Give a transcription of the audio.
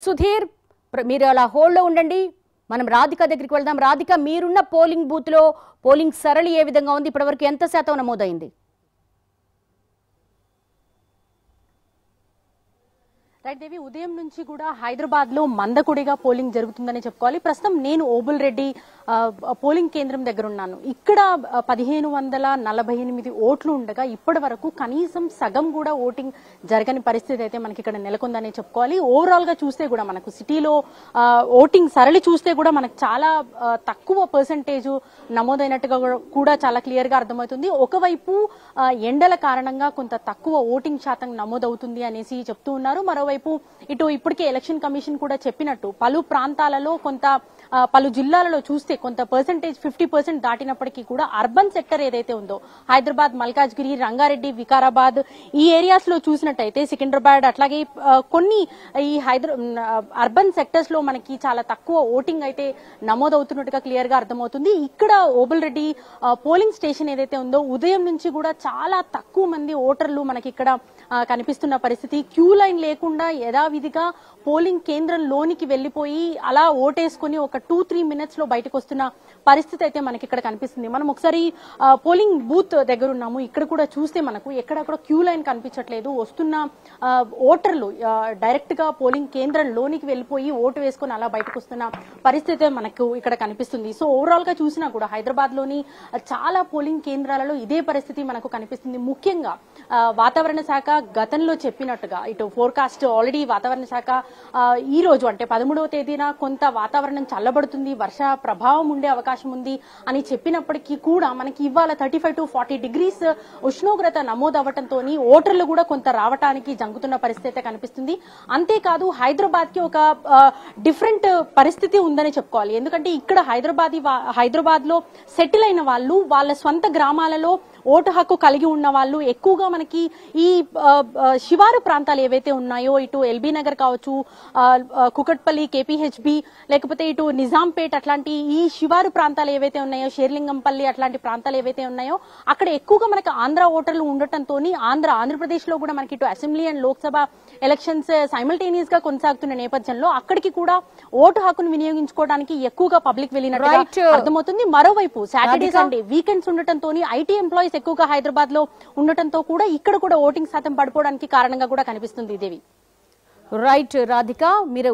సుధీర్ మీరు అలా హోల్డ్లో ఉండండి. మనం రాధిక దగ్గరికి వెళ్దాం. రాధిక, మీరున్న పోలింగ్ బూత్ లో పోలింగ్ సరళి ఏ విధంగా ఉంది? ఇప్పటివరకు ఎంత శాతం నమోదైంది? రైట్ దేవి, ఉదయం నుంచి కూడా హైదరాబాద్ లో మందకొడిగా పోలింగ్ జరుగుతుందని చెప్పుకోవాలి. ప్రస్తుతం నేను ఓబుల్ రెడ్డి పోలింగ్ కేంద్రం దగ్గర ఉన్నాను. ఇక్కడ 1548 ఓట్లు ఉండగా ఇప్పటి వరకు కనీసం సగం కూడా ఓటింగ్ జరగని పరిస్థితి అయితే మనకి ఇక్కడ నెలకొందని చెప్పుకోవాలి. ఓవరాల్ గా చూస్తే కూడా మనకు సిటీలో ఓటింగ్ సరళి చూస్తే కూడా మనకు చాలా తక్కువ పర్సంటేజ్ నమోదైనట్టుగా కూడా చాలా క్లియర్ గా అర్థమవుతుంది. ఒకవైపు ఎండల కారణంగా కొంత తక్కువ ఓటింగ్ శాతం నమోదవుతుంది అనేసి చెప్తూ ఉన్నారు. మరోవైపు ఇటు ఇప్పటికే ఎలక్షన్ కమిషన్ కూడా చెప్పినట్టు పలు ప్రాంతాలలో పలు జిల్లాలలో చూస్తే కొంత పర్సంటేజ్ 50% దాటినప్పటికీ కూడా అర్బన్ సెక్టర్ ఏదైతే ఉందో హైదరాబాద్, మల్కాజ్గిరి, రంగారెడ్డి, వికారాబాద్ ఈ ఏరియాస్ లో చూసినట్టయితే సికింద్రాబాద్ అట్లాగే కొన్ని ఈ అర్బన్ సెక్టర్స్ లో మనకి చాలా తక్కువ ఓటింగ్ అయితే నమోదవుతున్నట్టుగా క్లియర్ గా అర్థమవుతుంది. ఇక్కడ ఓబుల్ రెడ్డి పోలింగ్ స్టేషన్ ఏదైతే ఉందో ఉదయం నుంచి కూడా చాలా తక్కువ మంది ఓటర్లు మనకి ఇక్కడ కనిపిస్తున్న పరిస్థితి. క్యూ లైన్ లేకుండా యథావిధిగా పోలింగ్ కేంద్రంలోనికి వెళ్లిపోయి అలా ఓటేసుకుని ఒక 2-3 మినిట్స్ లో బయటకు వస్తున్న పరిస్థితి అయితే మనకి ఇక్కడ కనిపిస్తుంది. మనం ఒకసారి పోలింగ్ బూత్ దగ్గర ఉన్నాము. ఇక్కడ కూడా చూస్తే మనకు ఎక్కడ కూడా క్యూ లైన్ కనిపించట్లేదు. వస్తున్న ఓటర్లు డైరెక్ట్ గా పోలింగ్ కేంద్రంలోనికి వెళ్లిపోయి ఓటు వేసుకుని అలా బయటకు వస్తున్న పరిస్థితి మనకు ఇక్కడ కనిపిస్తుంది. సో ఓవరాల్ గా చూసినా కూడా హైదరాబాద్ లోని చాలా పోలింగ్ కేంద్రాలలో ఇదే పరిస్థితి మనకు కనిపిస్తుంది. ముఖ్యంగా వాతావరణ శాఖ గతంలో చెప్పినట్టుగా ఇటు ఫోర్కాస్ట్ ఆల్రెడీ వాతావరణ శాఖ ఈ రోజు అంటే 13వ తేదీన కొంత వాతావరణం చల్లబడుతుంది, వర్ష ప్రభావం ఉండే అవకాశం ఉంది అని చెప్పినప్పటికీ కూడా మనకి ఇవాళ 35 to 40 degrees ఉష్ణోగ్రత నమోదవటంతో ఓటర్లు కూడా కొంత రావటానికి జంకుతున్న పరిస్థితి కనిపిస్తుంది. అంతేకాదు హైదరాబాద్ కి ఒక డిఫరెంట్ పరిస్థితి ఉందని చెప్పుకోవాలి. ఎందుకంటే ఇక్కడ హైదరాబాద్ లో సెటిల్ అయిన వాళ్ళు వాళ్ళ స్వంత గ్రామాలలో ఓటు హక్కు కలిగి ఉన్న వాళ్ళు ఎక్కువగా మనకి ఈ శివారు ప్రాంతాలు ఏవైతే ఉన్నాయో ఇటు ఎల్బీ నగర్ కావచ్చు, కుకట్పల్లి, కేపీహెచ్బి, లేకపోతే ఇటు నిజాంపేట్ అట్లాంటి ఈ శివారు ప్రాంతాలు ఏవైతే ఉన్నాయో, షేర్లింగంపల్లి అట్లాంటి ప్రాంతాలు ఏవైతే ఉన్నాయో అక్కడ ఎక్కువగా మనకి ఆంధ్ర ఓటర్లు ఉండటంతో ఆంధ్రప్రదేశ్ లో కూడా మనకి ఇటు assembly and Lok Sabha elections simultaneous గా కొనసాగుతున్న నేపథ్యంలో అక్కడికి కూడా ఓటు హక్కును వినియోగించుకోవడానికి ఎక్కువగా పబ్లిక్ వెళ్ళినట్టు అర్థమవుతుంది. మరోవైపు సాటర్డే సండే వీకెండ్స్ ఉండటంతో ఐటీ ఎంప్లాయీస్ ఎక్కువగా హైదరాబాద్ లో ఉండటంతో కూడా ఇక్కడ కూడా ఓటింగ్ శాతం పడిపోవడానికి కారణంగా కూడా కనిపిస్తుంది. దేవి, రైట్ రాధిక, మీరు